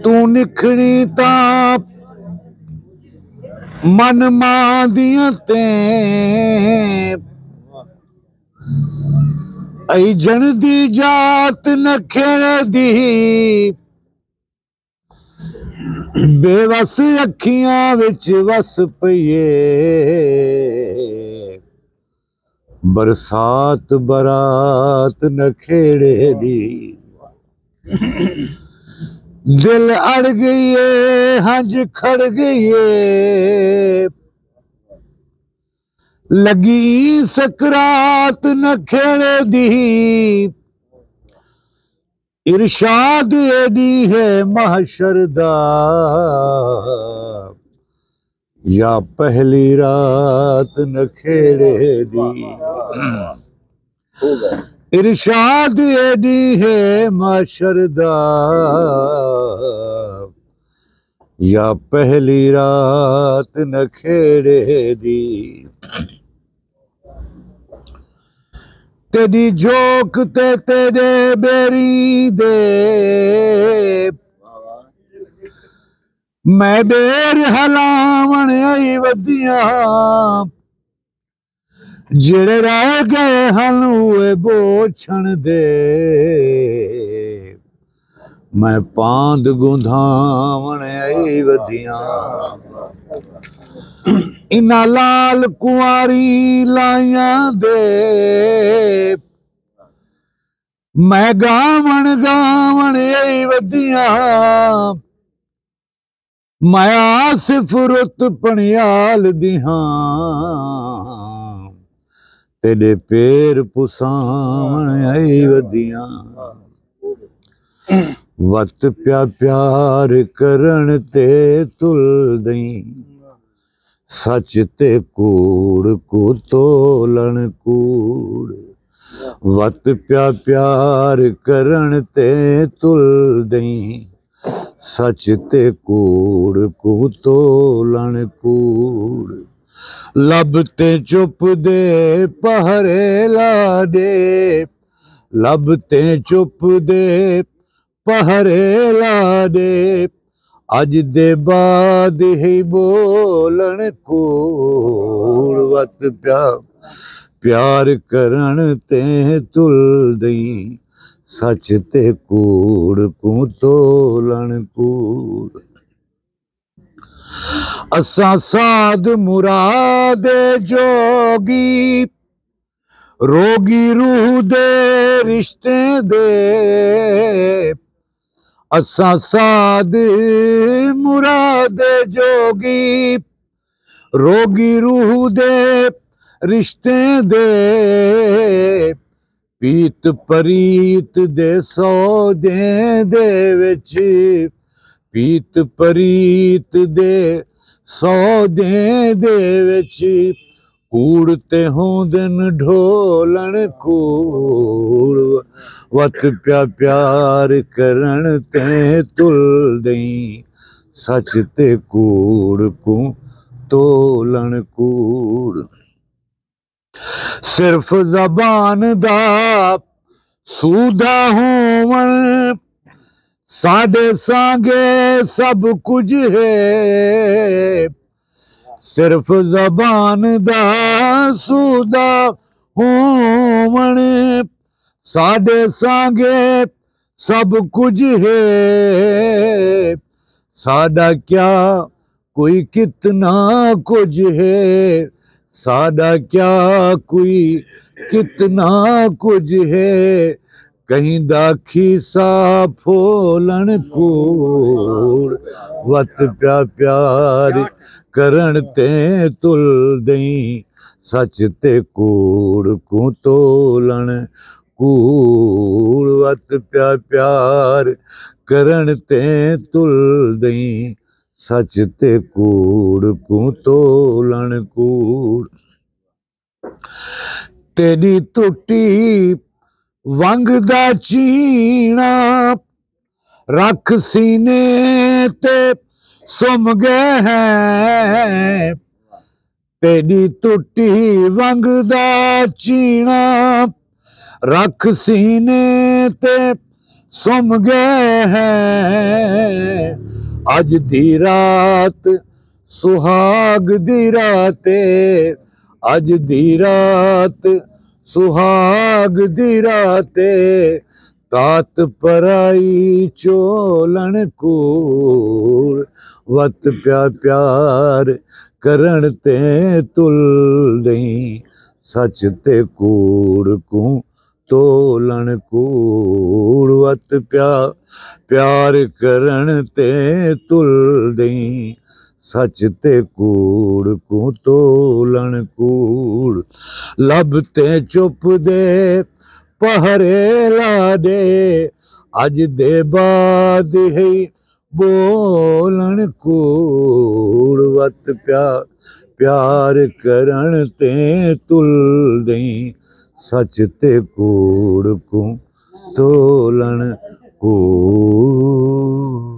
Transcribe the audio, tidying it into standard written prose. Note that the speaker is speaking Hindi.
तू निखड़ी ताप मन मां दियां ते आई जन दी जात नखेड़ दी बेवस अखियां विच वस पईए बरसात बरात नखेड़े दी दिल अड़ गई है हंज खड़ गई है लगी सकरात नखेड़े दी इरशाद एडी है महशर दा या पहली रात नखेड़े दी इरशाद एडी है महशर दा या पहली रात नखेड़े दी तेरी जोक ते तेरे बेरी दे मैं बेर हलावण आई वदियां जेड़े रह गए हन हुए बोछण दे मैं पांद गुंधावण आई वदियां इना लाल कुआरी लाइया दे मैं गावण गावण आई वदियां मैं आसिफ रुत पणियाल दिहां तेरे पैर पुसावण आई वदियां वत प्या प्यार करण ते तुल दई सच ते कूड़ को तोलन कूड़ वत प्या प्यार करण ते तुल दई सच ते कूड़ को तोलन कूड़ लब ते चुप दे पहरे लाडे लब ते चुप दे पहरे लाडे अज दे बाद ही बोलन कूड़ वत प्यार करण ते तुल दई सच ते कूड़ को तोलन कूड़ असा साध मुराद जोगी रोगी रूह दे रिश्ते दे असा साध मुराद जोगी रोगी रूह दे रिश्ते दे पीत परीत दे सौदे दे विच पीत परीत दे सौदे दे विच कूड़ ते होंदन ढोलन कूड़ वत प्या प्यार करण ते तुल दई सच ते कूड़ को तोलन कूड़ सिर्फ जबान दा सूदा होवन साडे सांगे सब कुछ है सिर्फ जबान दा सूदा होवन साडे सांगे सब कुछ है साडा क्या कोई कितना कुछ है साडा क्या कोई कितना कुछ है कहीं दाखी सा फोलन कूड़ वत प्या प्यार करण ते तुल दई सच ते कूड़ को तोलन कूड़ वत प्या प्यार करण ते तुल दई सच ते कूड़ को तोलन कूड़ तेरी टुटी वंग दा चीना रख सीने ते सुम गए हैं तेरी टुटी वंग दा चीना रख सीने ते सुम गए हैं अज दी रात सुहाग दी राते अज दी रात सुहाग दी राते तात पराई चोलन कूड़ वत प्या प्यार करण ते तुल दई सच ते कूड़ को तोलन कूड़ वत प्या प्यार करण ते तुल दई सच ते कूड़ को तोलन कूड़ लभते चुप दे पहरे ला दे अज दे बाद है बोलन कूड़ वत प्यार करण ते तुल दई सच ते कूड़ को तोलन कूड़